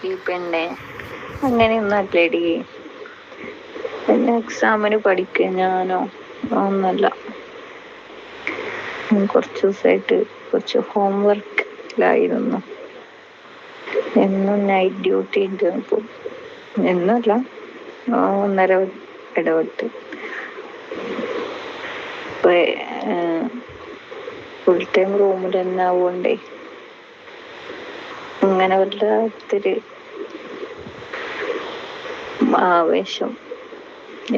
ഈ പെണ്ണെ അങ്ങനെയൊന്നും അല്ലേടി. പിന്നെ എക്സാമിന് പഠിക്കുക ഞാനോ? ഒന്നല്ല. കുറച്ച് ദിവസമായിട്ട് കുറച്ച് ഹോംവർക്കിലായിരുന്നു. എന്നും നൈറ്റ് ഡ്യൂട്ടി ഉണ്ട്. അപ്പോൾ എന്നല്ല, ഒന്നര ഇടവിട്ട്. ഇപ്പൊ ഫുൾ ടൈം റൂമിൽ തന്നെ ആവുകൊണ്ടേ അങ്ങനെ വല്ലാത്തൊരു ആവേശം.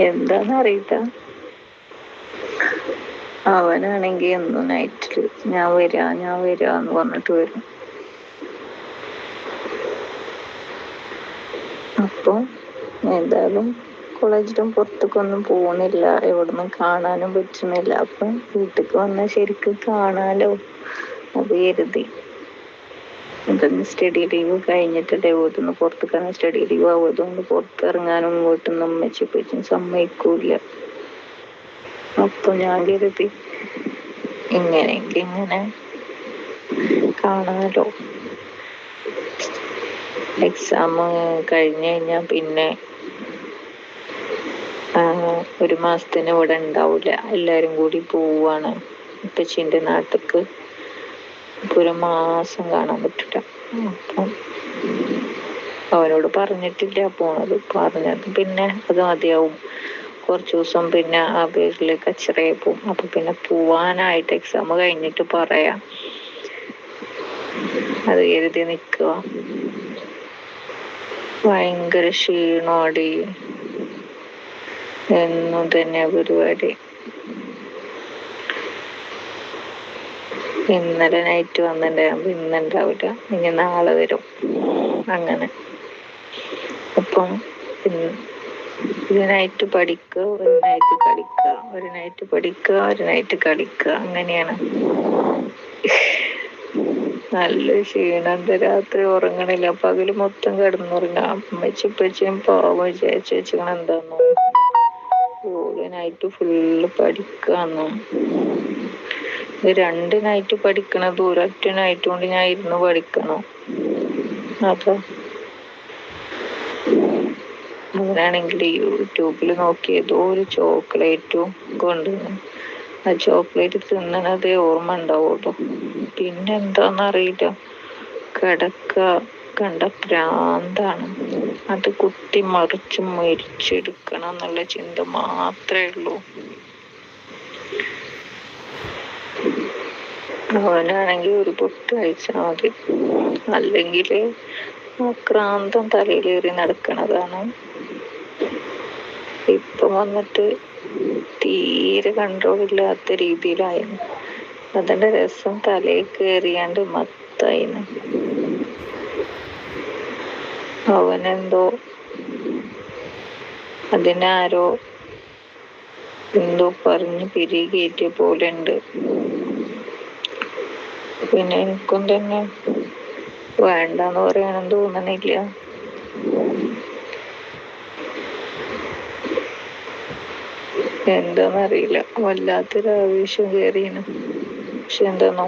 എന്താന്നറിയില്ല. അവനാണെങ്കിൽ എന്നും നൈറ്റിൽ ഞാൻ വരാന്ന് പറഞ്ഞിട്ട് വരും. അപ്പോൾ എന്തായാലും കോളേജിലും പുറത്തേക്കൊന്നും പോകുന്നില്ല, എവിടുന്നും കാണാനും പറ്റുന്നില്ല. അപ്പം വീട്ടിലേക്ക് വന്നാൽ ശരിക്കും കാണാലോ അത് കരുതി. ഇതൊന്ന് സ്റ്റഡി ലീവ് കഴിഞ്ഞിട്ടല്ലേ വീട്ടിൽ നിന്ന് പുറത്തേക്കാണ്. സ്റ്റഡി ലീവ് ആവുന്നതുകൊണ്ട് പുറത്തിറങ്ങാനും വീട്ടിൽ നിന്ന് ഉമ്മച്ചിപ്പച്ചും സമ്മതിക്കൂല. അപ്പൊ ഞാൻ കരുതി ഇങ്ങനെ കാണാലോ. എക്സാം കഴിഞ്ഞ് കഴിഞ്ഞാൽ പിന്നെ ഒരു മാസത്തിന് ഇവിടെ ഉണ്ടാവില്ല. എല്ലാരും കൂടി പോവാണ് ഉപ്പച്ചിന്റെ നാട്ടിക്ക്. ഇപ്പൊ ഒരു മാസം കാണാൻ പറ്റില്ല. അപ്പം അവനോട് പറഞ്ഞിട്ടില്ല പോണത്. പറഞ്ഞത് പിന്നെ അത് മതിയാവും. കുറച്ച് ദിവസം പിന്നെ ആ പേരിൽ കച്ചറയായി പോവും. അപ്പൊ പിന്നെ പോവാനായിട്ട് എക്സാം കഴിഞ്ഞിട്ട് പറയാം അത് കരുതി നിൽക്കുക. ഭയങ്കര ക്ഷീണോടി. എന്നും തന്നെ പരിപാടി. ഇന്നലെ നൈറ്റ് വന്നിട്ടുണ്ടാകുമ്പോൾ ഇന്നുണ്ടാവില്ല, ഇനി നാളെ വരും. അങ്ങനെ അപ്പം ഒരു നൈറ്റ് പഠിക്കുക, ഒരു നൈറ്റ് കളിക്കുക, ഒരു നൈറ്റ് പഠിക്കുക, ഒരു നൈറ്റ് കളിക്കുക. അങ്ങനെയാണ്. നല്ല ക്ഷീണുണ്ട്. രാത്രി ഉറങ്ങണില്ല. പകല് മൊത്തം കിടന്നുറങ്ങാം. അമ്മച്ചിപ്പച്ചും പാവം വിചാരിച്ചു വെച്ചിങ്ങനെ എന്താന്നോ നൈറ്റ് ഫുള്ള് പഠിക്കാന്നോ. 2 നൈറ്റ് പഠിക്കണത് ഒരൊറ്റ നൈറ്റ് കൊണ്ട് ഞാൻ ഇരുന്ന് പഠിക്കണോ? അപ്പൊ അവനാണെങ്കിൽ യൂട്യൂബിൽ നോക്കി ഏതോ ഒരു ചോക്ലേറ്റും കൊണ്ടുവന്നു. ആ ചോക്ലേറ്റ് തിന്നണതേ ഓർമ്മ ഉണ്ടാവുള്ളൂ. പിന്നെ എന്താന്നറിയില്ല, കണ്ട പ്രാന്താണ്. അത് കുത്തി മറിച്ച് മരിച്ചെടുക്കണം എന്നുള്ള ചിന്ത മാത്രമേ ഉള്ളൂ. അവനാണെങ്കിൽ ഒരു പൊട്ട് കഴിച്ചാൽ മതി. അല്ലെങ്കിൽ ആക്രാന്തം തലയിലേറി നടക്കണതാണ്. ഇപ്പൊ വന്നിട്ട് തീരെ കൺട്രോൾ ഇല്ലാത്ത രീതിയിലായിരുന്നു. അതിന്റെ രസം തലയിൽ കയറിയാണ്ട് മത്തായിന്. അവനെന്തോ അതിനാരോ എന്തോ പറഞ്ഞ് പിരികേറ്റിയ പോലെ ഉണ്ട്. പിന്നെ എനിക്കും തന്നെ വേണ്ടാന്ന് പറയാനും തോന്നണില്ല. എന്താന്നറിയില്ല, വല്ലാത്തൊരു ആവേശം കയറിയാണ്. പക്ഷെ എന്താണോ,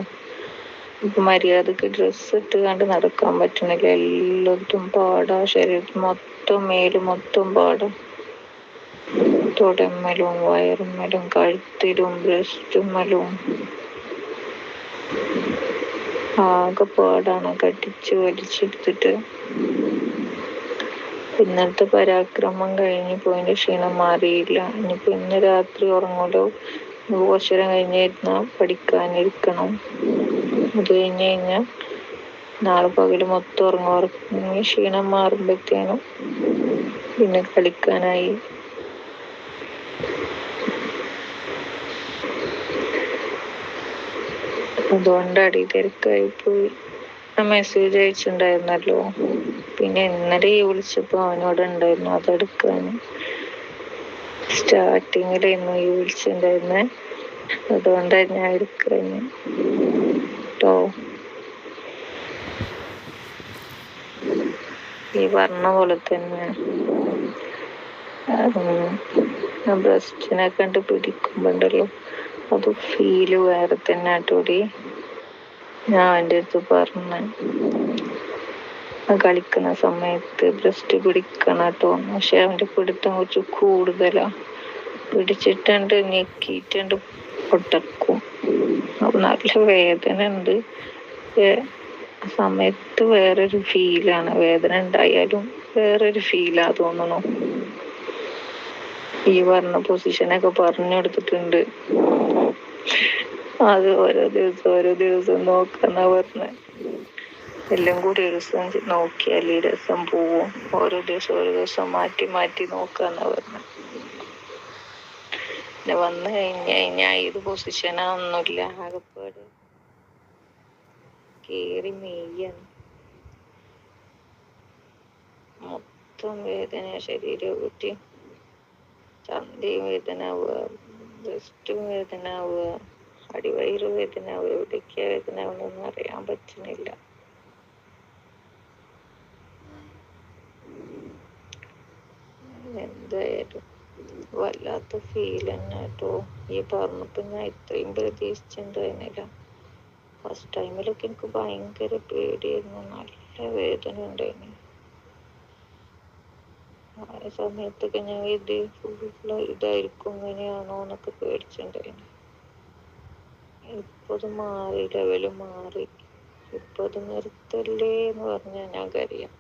ഇപ്പൊ മര്യാദക്ക് ഡ്രസ്സ് ഇട്ട് കണ്ട് നടക്കാൻ പറ്റണില്ല. എല്ലായിടത്തും പാടാ. ശരീരത്തിൽ മൊത്തം, മേല് മൊത്തം പാടാ. തുടമ്മലും വയറുമ്മലും കഴുത്തിലും ബ്രസ്റ്റുമ്മലും ആകെ പാടാണ്. കടിച്ച് വലിച്ചെടുത്തിട്ട് ഇന്നത്തെ പരാക്രമം കഴിഞ്ഞ് പോയിന്റെ ക്ഷീണം മാറിയില്ല. ഇനിയിപ്പോ ഇന്ന് രാത്രി ഉറങ്ങൂലോ. കുറച്ചു നേരം കഴിഞ്ഞിരുന്ന പഠിക്കാനിരിക്കണം. അത് കഴിഞ്ഞാൽ നാളെ പകല് മൊത്തം ഉറങ്ങി ക്ഷീണം മാറുമ്പോഴത്തേനും പിന്നെ കളിക്കാനായി. അതുകൊണ്ട് തിരക്കായി പോയി. മെസ്സേജ് അയച്ചിട്ടുണ്ടായിരുന്നല്ലോ. പിന്നെ ഇന്നലെ വിളിച്ചപ്പോ അവനോട് ഉണ്ടായിരുന്നു അതെടുക്കാൻ. സ്റ്റാർട്ടിങ്ങിലായിരുന്നു വിളിച്ചിട്ടുണ്ടായിരുന്നെ. അതുകൊണ്ടാണ് ഞാൻ എടുക്കാൻ കേട്ടോ. ഈ പറഞ്ഞ പോലെ തന്നെ ബ്രസ്റ്റിനെ കണ്ട് പിടിക്കുമ്പോണ്ടല്ലോ അത് ഫീല് വേറെ തന്നെ ആട്ടോടി. ഞാൻ എൻ്റെ അടുത്ത് പറഞ്ഞു. കളിക്കുന്ന സമയത്ത് ബ്രസ്റ്റ് പിടിക്കണം കേട്ടോ. പക്ഷെ അവൻ്റെ പിടുത്തം കുറച്ച് കൂടുതലാ. പിടിച്ചിട്ടുണ്ട് ഞെക്കിയിട്ടുണ്ട് പൊട്ടക്കും. അപ്പൊ നല്ല വേദന ഉണ്ട്. സമയത്ത് വേറൊരു ഫീലാണ്. വേദന ഉണ്ടായാലും വേറൊരു ഫീലാ തോന്നണു. ഈ പറഞ്ഞ പൊസിഷനൊക്കെ പറഞ്ഞു കൊടുത്തിട്ടുണ്ട്. അത് ഓരോ ദിവസം നോക്കാന്നാ പറഞ്ഞ. എല്ലാം കൂടി ഒരു ദിവസം നോക്കിയാൽ ഈ രസം പോവും. ഓരോ ദിവസം മാറ്റി നോക്കാന്നാ പറഞ്ഞ. പിന്നെ വന്നു കഴിഞ്ഞാൽ ഇത് പൊസിഷനൊന്നുമില്ല. ആകെപ്പാട് കേറി മെയ്യാണ്. മൊത്തം വേദന. ശരീരം കുറ്റി ചന്തയും വേദന ആവുക, ബ്രസ്റ്റും വേദന ആവുക, അടിവയറ് വേദന ആവുക. എവിടേക്കാ വേദന ആവുന്നൊന്നും അറിയാൻ പറ്റുന്നില്ല. എന്തായാലും വല്ലാത്ത ഫീൽ തന്നെ കേട്ടോ. ഈ പറഞ്ഞപ്പോ ഞാൻ ഇത്രയും പ്രതീക്ഷിച്ചിട്ടുണ്ടായിരുന്നില്ല. ഫസ്റ്റ് ടൈമിലൊക്കെ എനിക്ക് ഭയങ്കര പേടിയായിരുന്നു. നല്ല വേദന ഉണ്ടായിരുന്നു. ആ സമയത്തൊക്കെ ഞാൻ ഇത് ഫുൾ ഇതായിരിക്കും, ഇങ്ങനെയാണോ എന്നൊക്കെ പേടിച്ചിട്ടുണ്ടായിരുന്നു. ഇപ്പൊ അത് മാറി, ലെവല് മാറി. ഇപ്പൊ അത് നിർത്തല്ലേ എന്ന് പറഞ്ഞാൽ ഞാൻ കരയാം.